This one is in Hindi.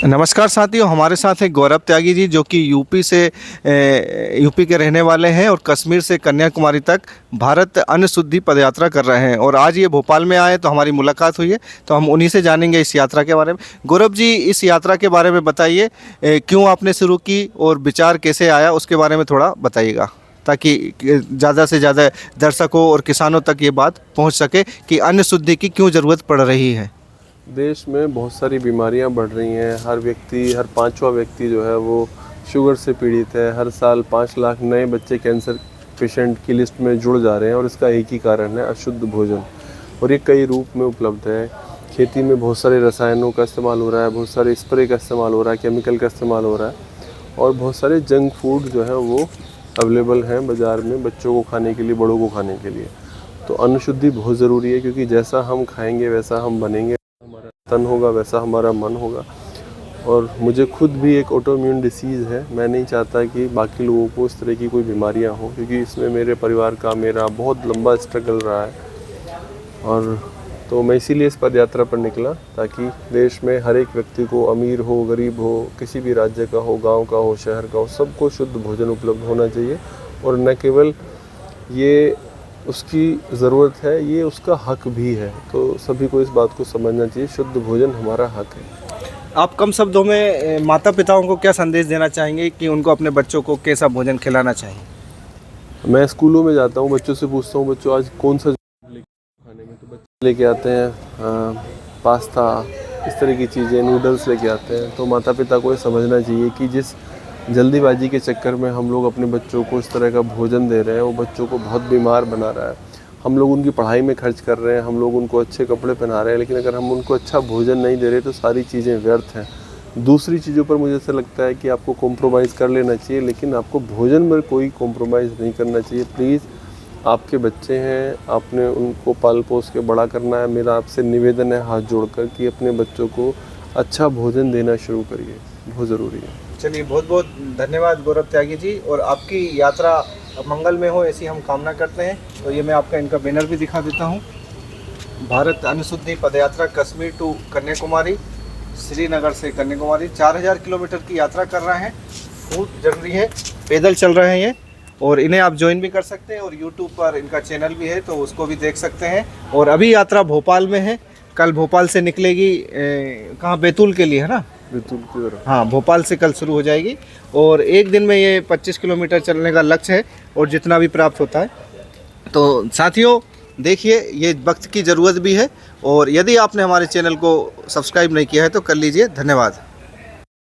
नमस्कार साथियों, हमारे साथ हैं गौरव त्यागी जी जो कि यूपी के रहने वाले हैं और कश्मीर से कन्याकुमारी तक भारत अन्न शुद्धि पदयात्रा कर रहे हैं और आज ये भोपाल में आए तो हमारी मुलाकात हुई है, तो हम उन्हीं से जानेंगे इस यात्रा के बारे में। गौरव जी, इस यात्रा के बारे में बताइए, क्यों आपने शुरू की और विचार कैसे आया, उसके बारे में थोड़ा बताइएगा ताकि ज़्यादा से ज़्यादा दर्शकों और किसानों तक ये बात पहुँच सके कि अन्न शुद्धि की क्यों ज़रूरत पड़ रही है। देश में बहुत सारी बीमारियां बढ़ रही हैं। हर पांचवा व्यक्ति जो है वो शुगर से पीड़ित है। हर साल 5 लाख नए बच्चे कैंसर पेशेंट की लिस्ट में जुड़ जा रहे हैं और इसका एक ही कारण है अशुद्ध भोजन, और ये कई रूप में उपलब्ध है। खेती में बहुत सारे रसायनों का इस्तेमाल हो रहा है, बहुत सारे स्प्रे का इस्तेमाल हो रहा है, केमिकल का इस्तेमाल हो रहा है, और बहुत सारे जंक फूड जो है वो अवेलेबल हैं बाज़ार में बच्चों को खाने के लिए, बड़ों को खाने के लिए। तो अन्न शुद्धि बहुत ज़रूरी है, क्योंकि जैसा हम खाएंगे वैसा हम बनेंगे, हमारा तन होगा वैसा हमारा मन होगा। और मुझे खुद भी एक ऑटोइम्यून डिसीज़ है। मैं नहीं चाहता कि बाकी लोगों को इस तरह की कोई बीमारियां हों, क्योंकि इसमें मेरे परिवार का मेरा बहुत लंबा स्ट्रगल रहा है। और तो मैं इसीलिए इस पदयात्रा पर निकला, ताकि देश में हर एक व्यक्ति को, अमीर हो गरीब हो, किसी भी राज्य का हो, गांव का हो, शहर का हो, सबको शुद्ध भोजन उपलब्ध होना चाहिए। और न केवल ये उसकी ज़रूरत है, ये उसका हक भी है। तो सभी को इस बात को समझना चाहिए, शुद्ध भोजन हमारा हक है। आप कम शब्दों में माता पिताओं को क्या संदेश देना चाहेंगे कि उनको अपने बच्चों को कैसा भोजन खिलाना चाहिए? मैं स्कूलों में जाता हूँ, बच्चों से पूछता हूँ, बच्चों आज कौन सा खाने में, तो बच्चे लेके आते हैं पास्ता, इस तरह की चीज़ें, नूडल्स लेके आते हैं। तो माता पिता को ये समझना चाहिए कि जिस जल्दीबाजी के चक्कर में हम लोग अपने बच्चों को इस तरह का भोजन दे रहे हैं, वो बच्चों को बहुत बीमार बना रहा है। हम लोग उनकी पढ़ाई में खर्च कर रहे हैं, हम लोग उनको अच्छे कपड़े पहना रहे हैं, लेकिन अगर हम उनको अच्छा भोजन नहीं दे रहे तो सारी चीज़ें व्यर्थ हैं। दूसरी चीज़ों पर मुझे ऐसा लगता है कि आपको कॉम्प्रोमाइज़ कर लेना चाहिए, लेकिन आपको भोजन में कोई कॉम्प्रोमाइज़ नहीं करना चाहिए। प्लीज़, आपके बच्चे हैं, आपने उनको पाल पोस के बड़ा करना है। मेरा आपसे निवेदन है हाथ जोड़कर कि अपने बच्चों को अच्छा भोजन देना शुरू करिए, बहुत ज़रूरी है। चलिए, बहुत बहुत धन्यवाद गौरव त्यागी जी, और आपकी यात्रा मंगल में हो ऐसी हम कामना करते हैं। तो ये मैं आपका इनका बैनर भी दिखा देता हूँ। भारत अन्न शुद्धि पदयात्रा कश्मीर टू कन्याकुमारी, श्रीनगर से कन्याकुमारी 4000 किलोमीटर की यात्रा कर रहे हैं। फूड जरूरी है, पैदल चल रहे हैं ये, और इन्हें आप ज्वाइन भी कर सकते हैं, और यूट्यूब पर इनका चैनल भी है तो उसको भी देख सकते हैं। और अभी यात्रा भोपाल में है, कल भोपाल से निकलेगी, कहाँ, बैतूल के लिए है ना? बिल्कुल क्लियर। हाँ, भोपाल से कल शुरू हो जाएगी, और एक दिन में ये 25 किलोमीटर चलने का लक्ष्य है, और जितना भी प्राप्त होता है। तो साथियों देखिए, ये वक्त की ज़रूरत भी है, और यदि आपने हमारे चैनल को सब्सक्राइब नहीं किया है तो कर लीजिए। धन्यवाद।